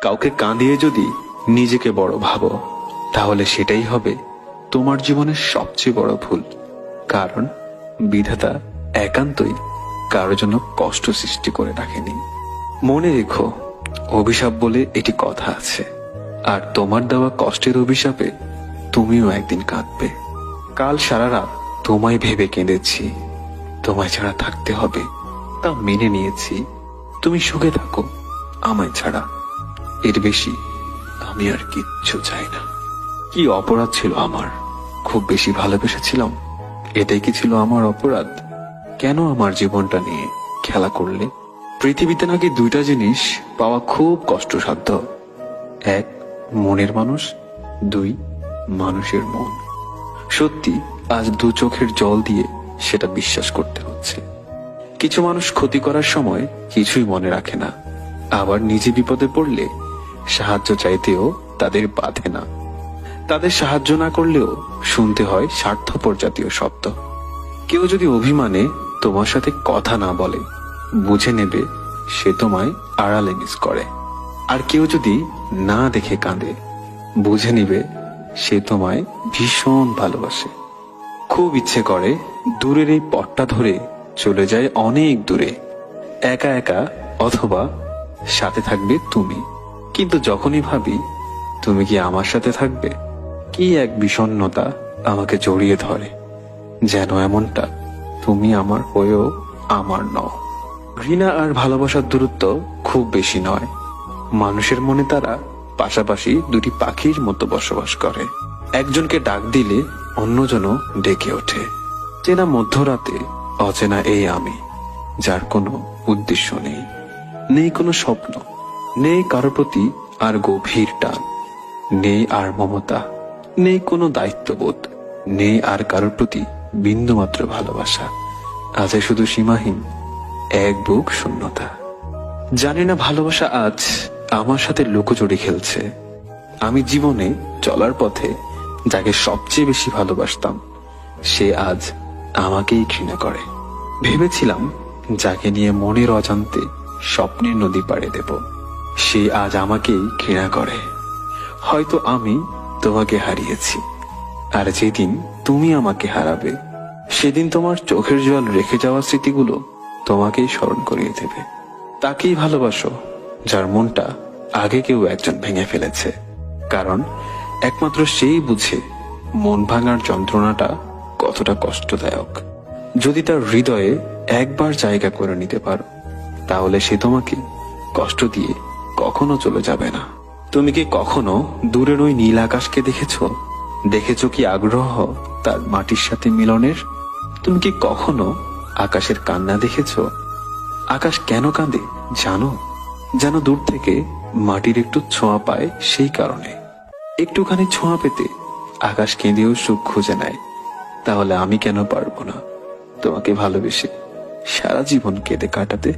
কাউকে কাঁদিয়ে যদি নিজেকে বড় ভাবো, তাহলে সেটাই হবে তোমার জীবনের সবচেয়ে বড় ভুল। কারণ বিধাতা একান্তই কারোর জন্য কষ্ট সৃষ্টি করে রাখেনি। মনে রেখো, অভিশাপ বলে এটি কথা আছে, আর তোমার দেওয়া কষ্টের অভিশাপে তুমিও একদিন কাঁদবে। কাল সারা রাত তোমায় ভেবে কেঁদেছি, তোমায় ছাড়া থাকতে হবে তা মেনে নিয়েছি। তুমি সুখে থাকো আমায় ছাড়া, এর বেশি আমি আর কিচ্ছু চাই না। কি অপরাধ ছিল আমার? খুব বেশি ভালোবেসেছিলাম, এটাই কি ছিল আমার অপরাধ? কেন আমার জীবনটা নিয়ে খেলা করলে? পৃথিবীতে নাকি দুইটা জিনিস পাওয়া খুব কষ্টসাধ্য, এক মনের মানুষ, দুই মানুষের মন। সত্যি আজ দু চোখের জল দিয়ে সেটা বিশ্বাস করতে হচ্ছে। কিছু মানুষ ক্ষতি করার সময় কিছুই মনে রাখে না, আবার নিজে বিপদে পড়লে সাহায্য চাইতেও তাদের বাধে না। তাদের সাহায্য না করলেও শুনতে হয় স্বার্থপর জাতীয় শব্দ। কেউ যদি অভিমানে তোমার সাথে কথা না বলে, বুঝে নেবে সে তোমায় আড়ালে মিস করে। আর কেউ যদি না দেখে কাঁদে, বুঝে নিবে সে তোমায় ভীষণ ভালোবাসে। খুব ইচ্ছে করে দূরের এই পথটা ধরে চলে যায় অনেক দূরে, একা একা, অথবা সাথে থাকবে তুমি। কিন্তু যখনই ভাবি তুমি কি আমার সাথে থাকবে, কি এক বিষণ্ণতা আমাকে জড়িয়ে ধরে, যেন এমনটা তুমি আমার হয়েও আমার নও। ঘৃণা আর ভালোবাসার দূরত্ব খুব বেশি নয়। মানুষের মনে তারা পাশাপাশি দুটি পাখির মতো বসবাস করে। একজনকে ডাক দিলে অন্যজনও ডেকে ওঠে। চেনা মধ্যরাতে অচেনা এই আমি, যার কোনো উদ্দেশ্য নেই, নেই কোনো স্বপ্ন, নেই কারোর প্রতি আর গভীর টান, নেই আর মমতা, নেই কোনো দায়িত্ববোধ, নেই আর কারোর প্রতি বিন্দুমাত্র ভালোবাসা। আছে শুধু সীমাহীন এক বুক শূন্যতা। জানি না ভালোবাসা আজ আমার সাথে লুকোচুরি খেলছে। আমি জীবনে চলার পথে যাকে সবচেয়ে বেশি ভালোবাসতাম, সে আজ আমাকেই ঘৃণা করে। ভেবেছিলাম যাকে নিয়ে মনের অজান্তে স্বপ্নের নদী পাড়ে দেব, সে আজ আমাকেই ঘৃণা করে। হয়তো আমি তোমাকে হারিয়েছি, আর যেদিন তুমি আমাকে হারাবে, সেদিন তোমার চোখের জল রেখে যাওয়া স্মৃতিগুলো তোমাকেই স্মরণ করিয়ে দেবে। তাকেই ভালোবাসো যার মনটা আগে কেউ একজন ভেঙে ফেলেছে, কারণ একমাত্র সেই বুঝে মন ভাঙার যন্ত্রণাটা কতটা কষ্টদায়ক। যদি তার হৃদয়ে একবার জায়গা করে নিতে পারো, তাহলে সে তোমাকে কষ্ট দিয়ে কখনো চলে যাবে না। তুমি কি কখনো দূরের ওই নীল আকাশকে দেখেছো? দেখেছো কি আগ্রহ তার মাটির সাথে মিলনের? তুমি কি কখনো আকাশের কান্না দেখেছো? আকাশ কেন কাঁদে জানো? যেন দূর থেকে মাটির একটু ছোঁয়া পায়, সেই কারণে। একটুখানি ছোঁয়া পেতে আকাশ কেঁদেও সুখ খুঁজে নেয়। তাহলে আমি কেন পারবো না তোমাকে ভালোবেসে সারা জীবন কেঁদে কাটাতে?